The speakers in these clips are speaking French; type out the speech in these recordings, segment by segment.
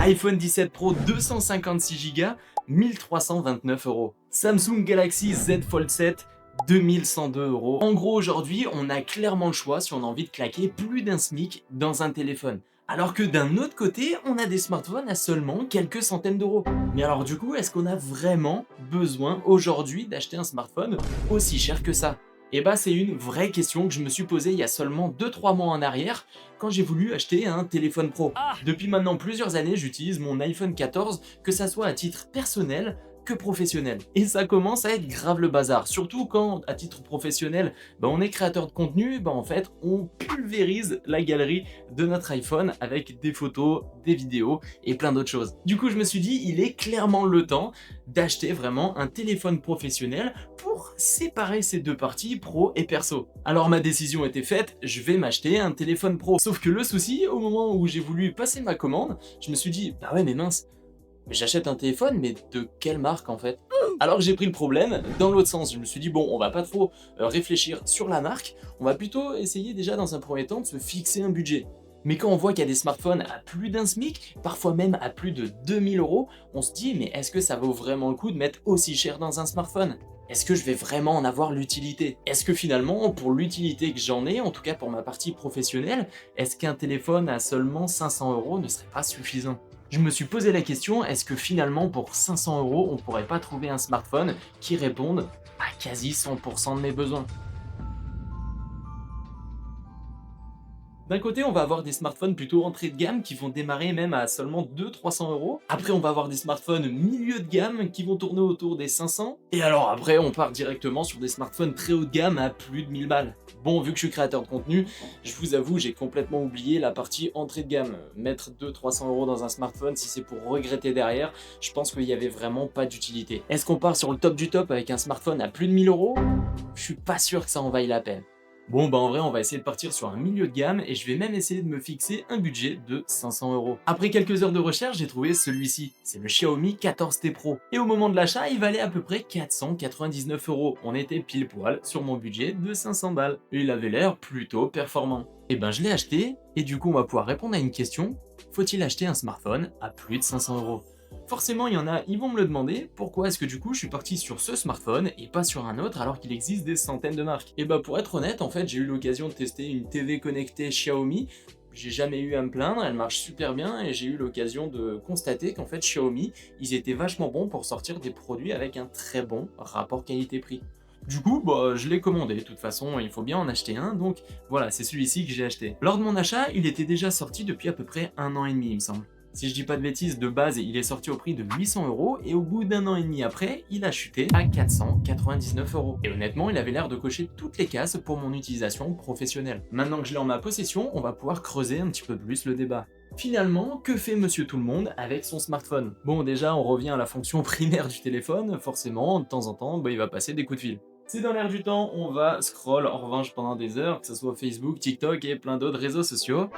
iPhone 17 Pro 256 Go, 1329 euros. Samsung Galaxy Z Fold 7, 2102 euros. En gros, aujourd'hui, on a clairement le choix si on a envie de claquer plus d'un SMIC dans un téléphone. Alors que d'un autre côté, on a des smartphones à seulement quelques centaines d'euros. Mais alors du coup, est-ce qu'on a vraiment besoin aujourd'hui d'acheter un smartphone aussi cher que ça? Et bah c'est une vraie question que je me suis posée il y a seulement 2-3 mois en arrière quand j'ai voulu acheter un téléphone pro. Depuis maintenant plusieurs années, j'utilise mon iPhone 14, que ça soit à titre personnel que professionnel. Et ça commence à être grave le bazar, surtout quand à titre professionnel, on est créateur de contenu, en fait on pulvérise la galerie de notre iPhone avec des photos, des vidéos et plein d'autres choses. Du coup je me suis dit, il est clairement le temps d'acheter vraiment un téléphone professionnel pour séparer ces deux parties, pro et perso. Alors ma décision était faite, je vais m'acheter un téléphone pro. Sauf que le souci, au moment où j'ai voulu passer ma commande, je me suis dit, bah ouais mais mince, mais j'achète un téléphone, mais de quelle marque en fait? Alors j'ai pris le problème dans l'autre sens. Je me suis dit, bon, on va pas trop réfléchir sur la marque, on va plutôt essayer déjà dans un premier temps de se fixer un budget. Mais quand on voit qu'il y a des smartphones à plus d'un SMIC, parfois même à plus de 2000 euros, on se dit, mais est-ce que ça vaut vraiment le coup de mettre aussi cher dans un smartphone? Est-ce que je vais vraiment en avoir l'utilité? Est-ce que finalement, pour l'utilité que j'en ai, en tout cas pour ma partie professionnelle, est-ce qu'un téléphone à seulement 500 euros ne serait pas suffisant? Je me suis posé la question, est-ce que finalement pour 500 euros, on pourrait pas trouver un smartphone qui réponde à quasi 100% de mes besoins? D'un côté, on va avoir des smartphones plutôt entrée de gamme qui vont démarrer même à seulement 200-300 euros. Après, on va avoir des smartphones milieu de gamme qui vont tourner autour des 500. Et alors après, on part directement sur des smartphones très haut de gamme à plus de 1000 balles. Bon, vu que je suis créateur de contenu, je vous avoue, j'ai complètement oublié la partie entrée de gamme. Mettre 200-300 euros dans un smartphone, si c'est pour regretter derrière, je pense qu'il y avait vraiment pas d'utilité. Est-ce qu'on part sur le top du top avec un smartphone à plus de 1000 euros? Je suis pas sûr que ça en vaille la peine. Bon en vrai on va essayer de partir sur un milieu de gamme et je vais même essayer de me fixer un budget de 500 euros. Après quelques heures de recherche, j'ai trouvé celui-ci, c'est le Xiaomi 14T Pro. Et au moment de l'achat, il valait à peu près 499 euros. On était pile poil sur mon budget de 500 balles. Et il avait l'air plutôt performant. Et ben je l'ai acheté, et du coup on va pouvoir répondre à une question, faut-il acheter un smartphone à plus de 500 euros? Forcément, il y en a, ils vont me le demander, pourquoi est-ce que du coup je suis parti sur ce smartphone et pas sur un autre alors qu'il existe des centaines de marques? Et bah pour être honnête, en fait j'ai eu l'occasion de tester une TV connectée Xiaomi, j'ai jamais eu à me plaindre, elle marche super bien et j'ai eu l'occasion de constater qu'en fait Xiaomi, ils étaient vachement bons pour sortir des produits avec un très bon rapport qualité-prix. Du coup, je l'ai commandé, de toute façon il faut bien en acheter un, donc voilà, c'est celui-ci que j'ai acheté. Lors de mon achat, il était déjà sorti depuis à peu près 1 an et demi il me semble. Si je dis pas de bêtises, de base, il est sorti au prix de 800 euros et au bout d'un an et demi après, il a chuté à 499 euros. Et honnêtement, il avait l'air de cocher toutes les cases pour mon utilisation professionnelle. Maintenant que je l'ai en ma possession, on va pouvoir creuser un petit peu plus le débat. Finalement, que fait Monsieur Tout-le-Monde avec son smartphone? Bon, déjà, on revient à la fonction primaire du téléphone, forcément, de temps en temps, il va passer des coups de fil. C'est dans l'air du temps, on va scroll en revanche pendant des heures, que ce soit Facebook, TikTok et plein d'autres réseaux sociaux.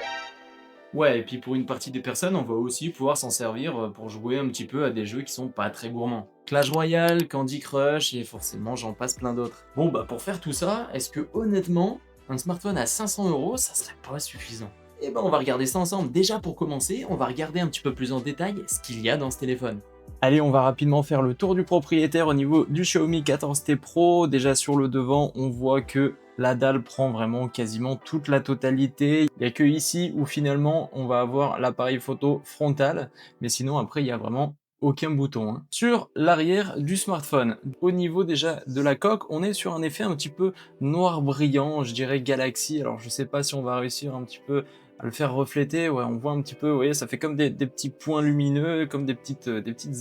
Ouais, et puis pour une partie des personnes, on va aussi pouvoir s'en servir pour jouer un petit peu à des jeux qui sont pas très gourmands. Clash Royale, Candy Crush, et forcément j'en passe plein d'autres. Bon pour faire tout ça, est-ce que honnêtement, un smartphone à 500 euros, ça serait pas suffisant? Eh ben on va regarder ça ensemble. Déjà pour commencer, on va regarder un petit peu plus en détail ce qu'il y a dans ce téléphone. Allez, on va rapidement faire le tour du propriétaire au niveau du Xiaomi 14T Pro. Déjà sur le devant, on voit que la dalle prend vraiment quasiment toute la totalité. Il n'y a que ici où finalement on va avoir l'appareil photo frontal, mais sinon après il y a vraiment aucun bouton. Sur l'arrière du smartphone, au niveau déjà de la coque, on est sur un effet un petit peu noir brillant, je dirais Galaxy. Alors je sais pas si on va réussir un petit peu à le faire refléter, ouais, on voit un petit peu, vous voyez, ça fait comme des petits points lumineux, comme des petites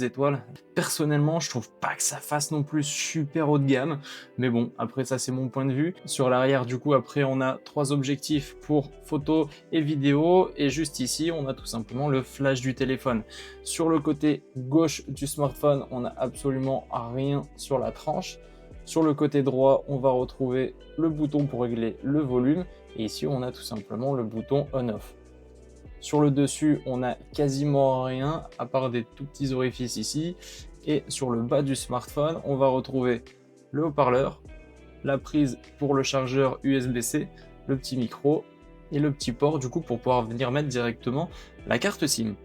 étoiles. Personnellement, je trouve pas que ça fasse non plus super haut de gamme, mais bon, après ça c'est mon point de vue. Sur l'arrière, du coup, après on a 3 objectifs pour photo et vidéo, et juste ici, on a tout simplement le flash du téléphone. Sur le côté gauche du smartphone, on n'a absolument rien sur la tranche. Sur le côté droit, on va retrouver le bouton pour régler le volume, et ici on a tout simplement le bouton on-off. Sur le dessus, on a quasiment rien à part des tout petits orifices ici, et sur le bas du smartphone, on va retrouver le haut-parleur, la prise pour le chargeur USB-C, le petit micro et le petit port du coup pour pouvoir venir mettre directement la carte SIM.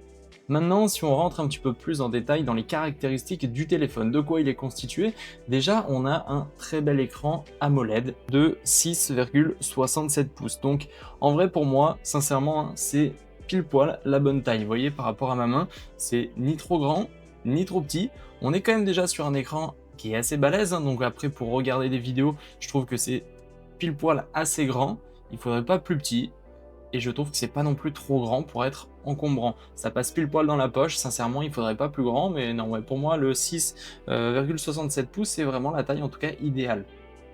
Maintenant, si on rentre un petit peu plus en détail dans les caractéristiques du téléphone, de quoi il est constitué, déjà on a un très bel écran AMOLED de 6,67 pouces. Donc en vrai pour moi, sincèrement, hein, c'est pile poil la bonne taille. Vous voyez, par rapport à ma main, c'est ni trop grand, ni trop petit. On est quand même déjà sur un écran qui est assez balèze, hein, donc après pour regarder des vidéos, je trouve que c'est pile poil assez grand. Il faudrait pas plus petit. Et je trouve que c'est pas non plus trop grand pour être encombrant. Ça passe pile poil dans la poche, sincèrement il faudrait pas plus grand, mais non, ouais, pour moi le 6,67 pouces c'est vraiment la taille en tout cas idéale.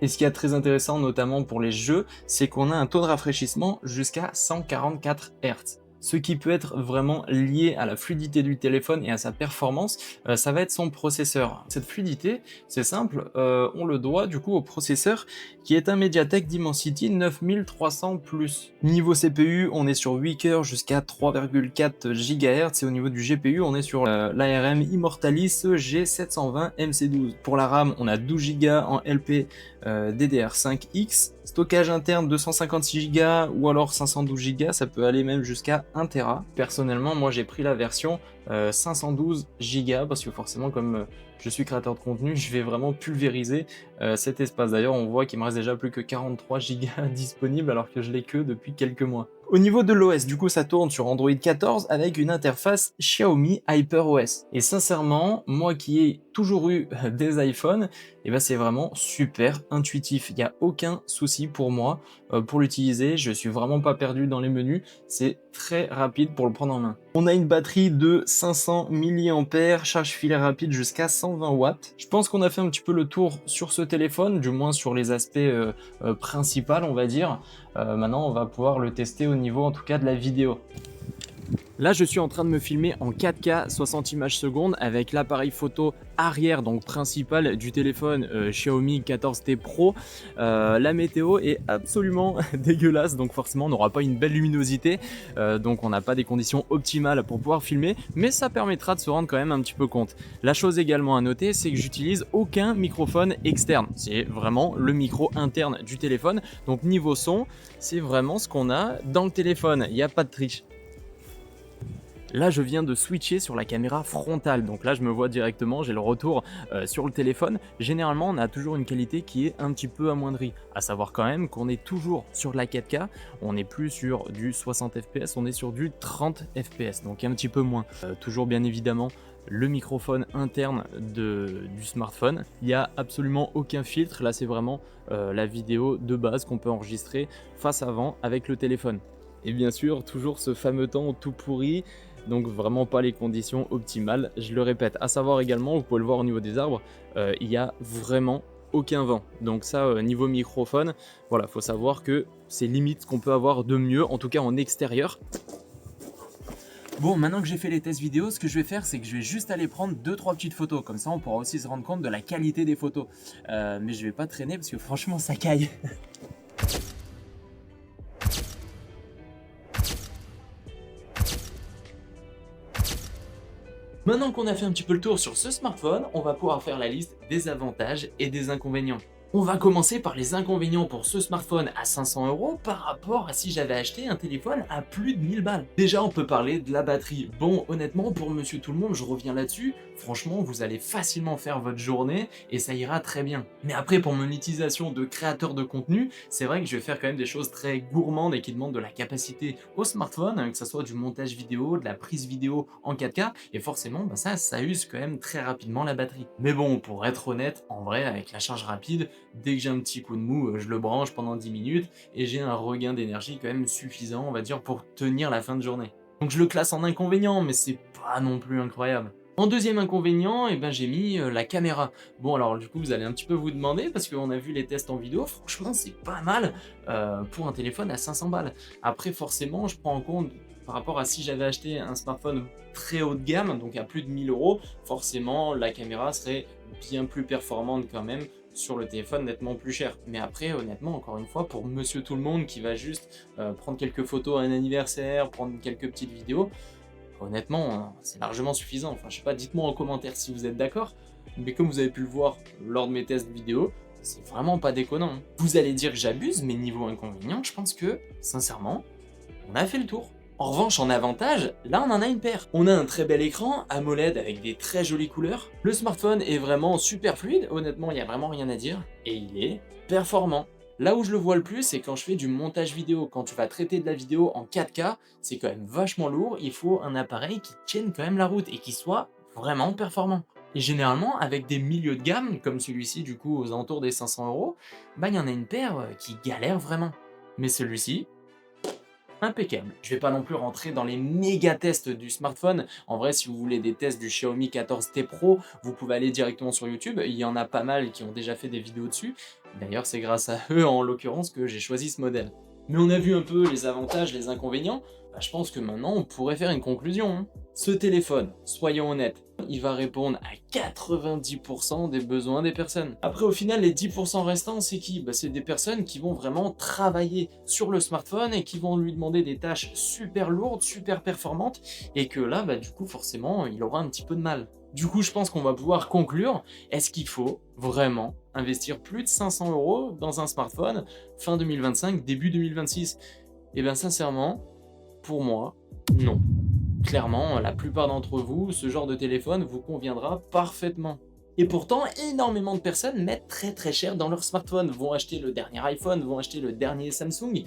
Et ce qui est très intéressant notamment pour les jeux, c'est qu'on a un taux de rafraîchissement jusqu'à 144 Hz. Ce qui peut être vraiment lié à la fluidité du téléphone et à sa performance, ça va être son processeur. Cette fluidité, c'est simple, on le doit du coup au processeur qui est un MediaTek Dimensity 9300+. Niveau CPU, on est sur 8 cœurs jusqu'à 3,4 GHz et au niveau du GPU, on est sur l'ARM Immortalis G720 MC12. Pour la RAM, on a 12 Go en LP DDR5X, stockage interne 256 Go ou alors 512 Go, ça peut aller même jusqu'à 1 Tera. Personnellement, moi j'ai pris la version 512 Go parce que forcément comme je suis créateur de contenu, je vais vraiment pulvériser cet espace. D'ailleurs, on voit qu'il me reste déjà plus que 43 Go disponibles alors que je l'ai que depuis quelques mois. Au niveau de l'OS, du coup, ça tourne sur Android 14 avec une interface Xiaomi HyperOS. Et sincèrement, moi qui ai toujours eu des iPhones, et ben c'est vraiment super intuitif. Il n'y a aucun souci pour moi pour l'utiliser. Je suis vraiment pas perdu dans les menus. C'est très rapide pour le prendre en main. On a une batterie de 500 mAh, charge filaire rapide jusqu'à 120 watts. Je pense qu'on a fait un petit peu le tour sur ce téléphone, du moins sur les aspects principaux, on va dire. Maintenant, on va pouvoir le tester au niveau en tout cas de la vidéo. Là, je suis en train de me filmer en 4K 60 images secondes avec l'appareil photo arrière, donc principal du téléphone Xiaomi 14T Pro. La météo est absolument dégueulasse, donc forcément on n'aura pas une belle luminosité, donc on n'a pas des conditions optimales pour pouvoir filmer, mais ça permettra de se rendre quand même un petit peu compte. La chose également à noter, c'est que j'utilise aucun microphone externe, c'est vraiment le micro interne du téléphone, donc niveau son, c'est vraiment ce qu'on a dans le téléphone, il n'y a pas de triche. Là, je viens de switcher sur la caméra frontale, donc là je me vois directement, j'ai le retour sur le téléphone. Généralement, on a toujours une qualité qui est un petit peu amoindrie, à savoir quand même qu'on est toujours sur la 4K, on n'est plus sur du 60 fps, on est sur du 30 fps, donc un petit peu moins. Toujours bien évidemment le microphone interne du smartphone, il n'y a absolument aucun filtre, là c'est vraiment la vidéo de base qu'on peut enregistrer face avant avec le téléphone. Et bien sûr, toujours ce fameux temps tout pourri, donc vraiment pas les conditions optimales, je le répète. À savoir également, vous pouvez le voir au niveau des arbres, il n'y a vraiment aucun vent. Donc ça, niveau microphone, voilà, faut savoir que c'est limite ce qu'on peut avoir de mieux, en tout cas en extérieur. Bon, maintenant que j'ai fait les tests vidéo, ce que je vais faire, c'est que je vais juste aller prendre 2-3 petites photos. Comme ça, on pourra aussi se rendre compte de la qualité des photos. Mais je vais pas traîner parce que franchement, ça caille. Maintenant qu'on a fait un petit peu le tour sur ce smartphone, on va pouvoir faire la liste des avantages et des inconvénients. On va commencer par les inconvénients pour ce smartphone à 500 € par rapport à si j'avais acheté un téléphone à plus de 1000 balles. Déjà, on peut parler de la batterie. Bon, honnêtement, pour monsieur tout le monde, je reviens là-dessus. Franchement, vous allez facilement faire votre journée et ça ira très bien. Mais après, pour mon utilisation de créateur de contenu, c'est vrai que je vais faire quand même des choses très gourmandes et qui demandent de la capacité au smartphone, hein, que ce soit du montage vidéo, de la prise vidéo en 4K, et forcément, bah ça use quand même très rapidement la batterie. Mais bon, pour être honnête, en vrai, avec la charge rapide, dès que j'ai un petit coup de mou, je le branche pendant 10 minutes et j'ai un regain d'énergie quand même suffisant, on va dire, pour tenir la fin de journée. Donc je le classe en inconvénient, mais c'est pas non plus incroyable. En deuxième inconvénient, eh ben, j'ai mis la caméra. Bon alors du coup vous allez un petit peu vous demander, parce qu'on a vu les tests en vidéo, franchement c'est pas mal pour un téléphone à 500 balles. Après forcément je prends en compte par rapport à si j'avais acheté un smartphone très haut de gamme, donc à plus de 1000 €, forcément la caméra serait bien plus performante quand même sur le téléphone nettement plus cher. Mais après, honnêtement, encore une fois, pour monsieur tout le monde qui va juste prendre quelques photos à un anniversaire, prendre quelques petites vidéos, honnêtement, c'est largement suffisant. Enfin, je sais pas, dites-moi en commentaire si vous êtes d'accord, mais comme vous avez pu le voir lors de mes tests vidéo, c'est vraiment pas déconnant, hein. Vous allez dire que j'abuse, mais niveau inconvénient, je pense que, sincèrement, on a fait le tour. En revanche, en avantage, là on en a une paire. On a un très bel écran AMOLED avec des très jolies couleurs. Le smartphone est vraiment super fluide, honnêtement il n'y a vraiment rien à dire. Et il est performant. Là où je le vois le plus, c'est quand je fais du montage vidéo. Quand tu vas traiter de la vidéo en 4K, c'est quand même vachement lourd. Il faut un appareil qui tienne quand même la route et qui soit vraiment performant. Et généralement, avec des milieux de gamme, comme celui-ci du coup aux alentours des 500 €, bah il y en a une paire qui galère vraiment. Mais celui-ci, impeccable. Je vais pas non plus rentrer dans les méga tests du smartphone. En vrai, si vous voulez des tests du Xiaomi 14T Pro, vous pouvez aller directement sur YouTube. Il y en a pas mal qui ont déjà fait des vidéos dessus. D'ailleurs, c'est grâce à eux, en l'occurrence, que j'ai choisi ce modèle. Mais on a vu un peu les avantages, les inconvénients. Bah, je pense que maintenant, on pourrait faire une conclusion, hein. Ce téléphone, soyons honnêtes, il va répondre à 90% des besoins des personnes. Après, au final, les 10% restants, c'est qui? Bah, c'est des personnes qui vont vraiment travailler sur le smartphone et qui vont lui demander des tâches super lourdes, super performantes, et que là, bah, du coup, forcément, il aura un petit peu de mal. Du coup, je pense qu'on va pouvoir conclure, est-ce qu'il faut vraiment investir plus de 500 € dans un smartphone fin 2025, début 2026? Eh bien, sincèrement, pour moi, non. Clairement, la plupart d'entre vous, ce genre de téléphone vous conviendra parfaitement. Et pourtant, énormément de personnes mettent très cher dans leur smartphone, vont acheter le dernier iPhone, vont acheter le dernier Samsung,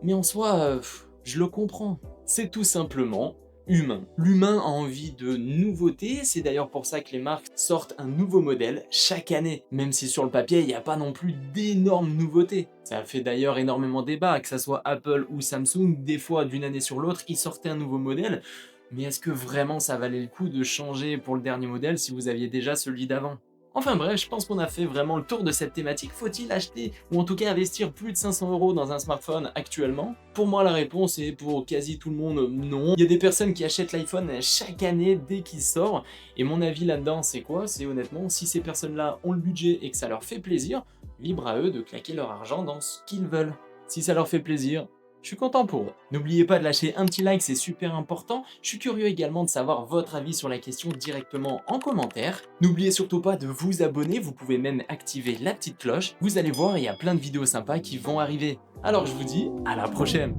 mais en soi, je le comprends. C'est tout simplement humain. L'humain a envie de nouveautés, c'est d'ailleurs pour ça que les marques sortent un nouveau modèle chaque année, même si sur le papier, il n'y a pas non plus d'énormes nouveautés. Ça a fait d'ailleurs énormément débat, que ça soit Apple ou Samsung, des fois d'une année sur l'autre, ils sortaient un nouveau modèle, mais est-ce que vraiment ça valait le coup de changer pour le dernier modèle si vous aviez déjà celui d'avant? Enfin bref, je pense qu'on a fait vraiment le tour de cette thématique. Faut-il acheter, ou en tout cas investir plus de 500 € dans un smartphone actuellement? Pour moi, la réponse est pour quasi tout le monde non. Il y a des personnes qui achètent l'iPhone chaque année dès qu'il sort, et mon avis là-dedans, c'est quoi? C'est honnêtement, si ces personnes-là ont le budget et que ça leur fait plaisir, libre à eux de claquer leur argent dans ce qu'ils veulent. Si ça leur fait plaisir, je suis content pour eux. N'oubliez pas de lâcher un petit like, c'est super important. Je suis curieux également de savoir votre avis sur la question directement en commentaire. N'oubliez surtout pas de vous abonner, vous pouvez même activer la petite cloche. Vous allez voir, il y a plein de vidéos sympas qui vont arriver. Alors je vous dis à la prochaine!